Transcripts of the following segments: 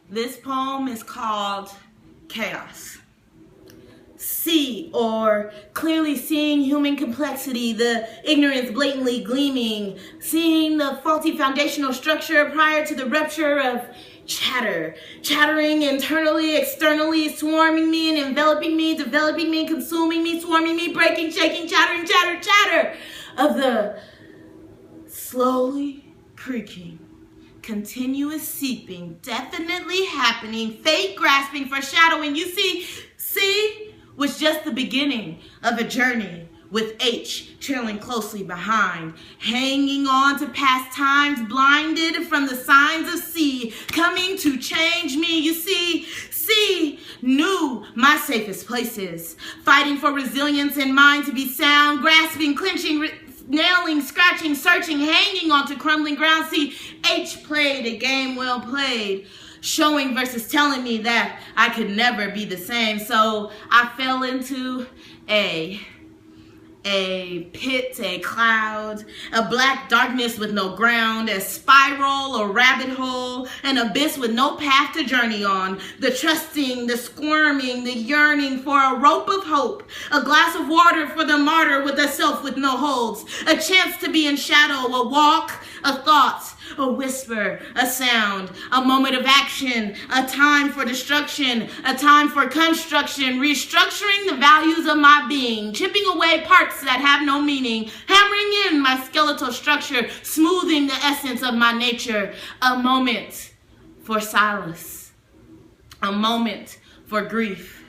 This poem is called Chaos. See, or clearly seeing human complexity, the ignorance blatantly gleaming, seeing the faulty foundational structure prior to the rupture of chattering internally, externally, swarming me and enveloping me, developing me, consuming me, swarming me, breaking, shaking, chattering, chatter of the slowly creaking, continuous seeping, definitely happening, fate grasping, foreshadowing. You see was just the beginning of a journey with H trailing closely behind, hanging on to past times, blinded from the signs of C, coming to change me. You see, C knew my safest places, fighting for resilience and mind to be sound, grasping, clenching, nailing, scratching, searching, hanging onto crumbling ground. See, H played a game well played, showing versus telling me that I could never be the same. So I fell into a pit, a cloud, a black darkness with no ground, a spiral, a rabbit hole, an abyss with no path to journey on. The trusting, the squirming, the yearning for a rope of hope, a glass of water for the martyr with a self with no holds, a chance to be in shadow, a walk, a thought, a whisper, a sound, a moment of action, a time for destruction, a time for construction, restructuring the values of my being, chipping away parts that have no meaning, hammering in my skeletal structure, smoothing the essence of my nature. A moment for solace, a moment for grief,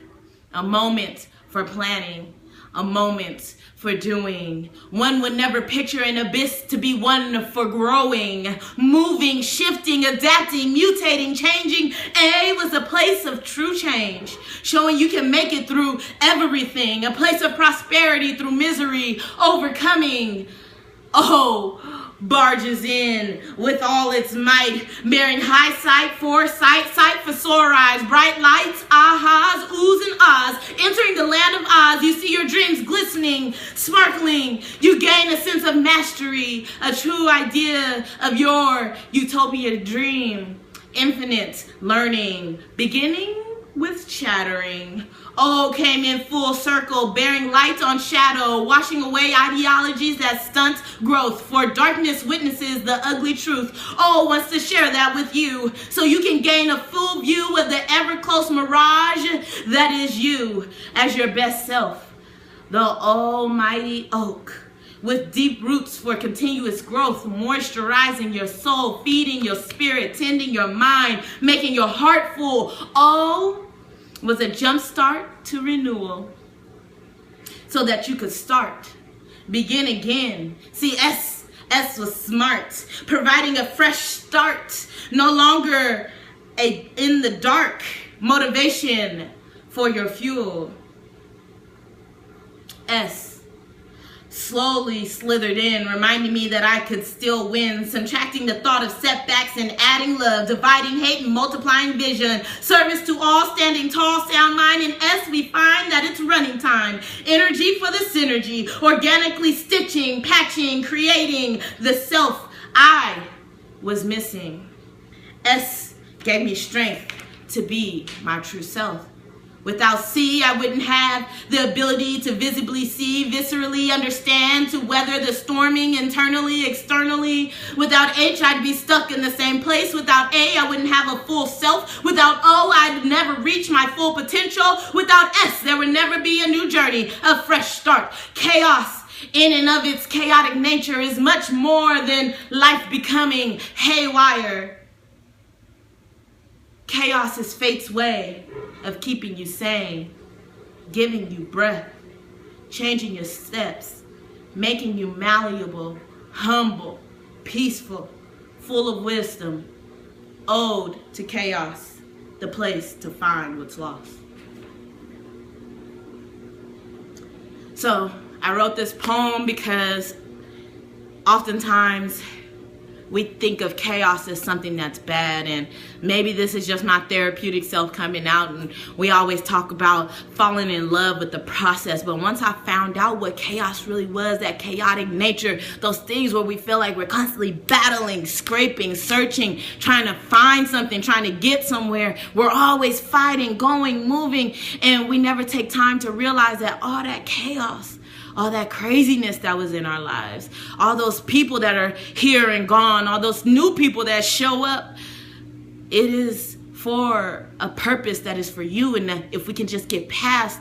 a moment for planning, a moment for doing. One would never picture an abyss to be one for growing, moving, shifting, adapting, mutating, changing. A was a place of true change, showing you can make it through everything, a place of prosperity through misery, overcoming. O barges in with all its might, bearing high sight, foresight, sight for sore eyes, bright lights, ahas, oohs and ahs, entering the land of Oz. You see your dreams glistening, sparkling. You gain a sense of mastery, a true idea of your utopia dream. Infinite learning, beginning with chattering. O came in full circle, bearing light on shadow, washing away ideologies that stunt growth. For darkness witnesses the ugly truth. O wants to share that with you, so you can gain a full view of the ever-close mirage that is you as your best self. The almighty oak, with deep roots for continuous growth, moisturizing your soul, feeding your spirit, tending your mind, making your heart full. O was a jump start to renewal, so that you could start, begin again. See, S was smart, providing a fresh start, no longer in the dark, motivation for your fuel. S slowly slithered in, reminding me that I could still win, subtracting the thought of setbacks and adding love, dividing hate and multiplying vision, service to all, standing tall, sound mind. In S, we find that it's running time, energy for the synergy, organically stitching, patching, creating the self I was missing. S gave me strength to be my true self. Without C, I wouldn't have the ability to visibly see, viscerally understand, to weather the storming internally, externally. Without H, I'd be stuck in the same place. Without A, I wouldn't have a full self. Without O, I'd never reach my full potential. Without S, there would never be a new journey, a fresh start. Chaos, in and of its chaotic nature, is much more than life becoming haywire. Chaos is fate's way of keeping you sane, giving you breath, changing your steps, making you malleable, humble, peaceful, full of wisdom. Ode to chaos, the place to find what's lost. So I wrote this poem because oftentimes we think of chaos as something that's bad, and maybe this is just my therapeutic self coming out, and we always talk about falling in love with the process. But once I found out what chaos really was, that chaotic nature, those things where we feel like we're constantly battling, scraping, searching, trying to find something, trying to get somewhere, we're always fighting, going, moving, and we never take time to realize that all that chaos, all that craziness that was in our lives, all those people that are here and gone, all those new people that show up, it is for a purpose that is for you. And that if we can just get past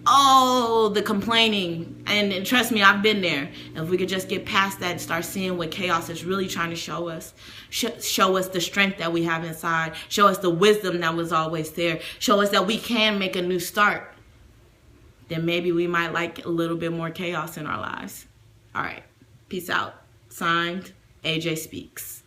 all the complaining, and trust me, I've been there. If we could just get past that and start seeing what chaos is really trying to show us, show us the strength that we have inside, show us the wisdom that was always there, show us that we can make a new start, then maybe we might like a little bit more chaos in our lives. All right. Peace out. Signed, AJ Speaks.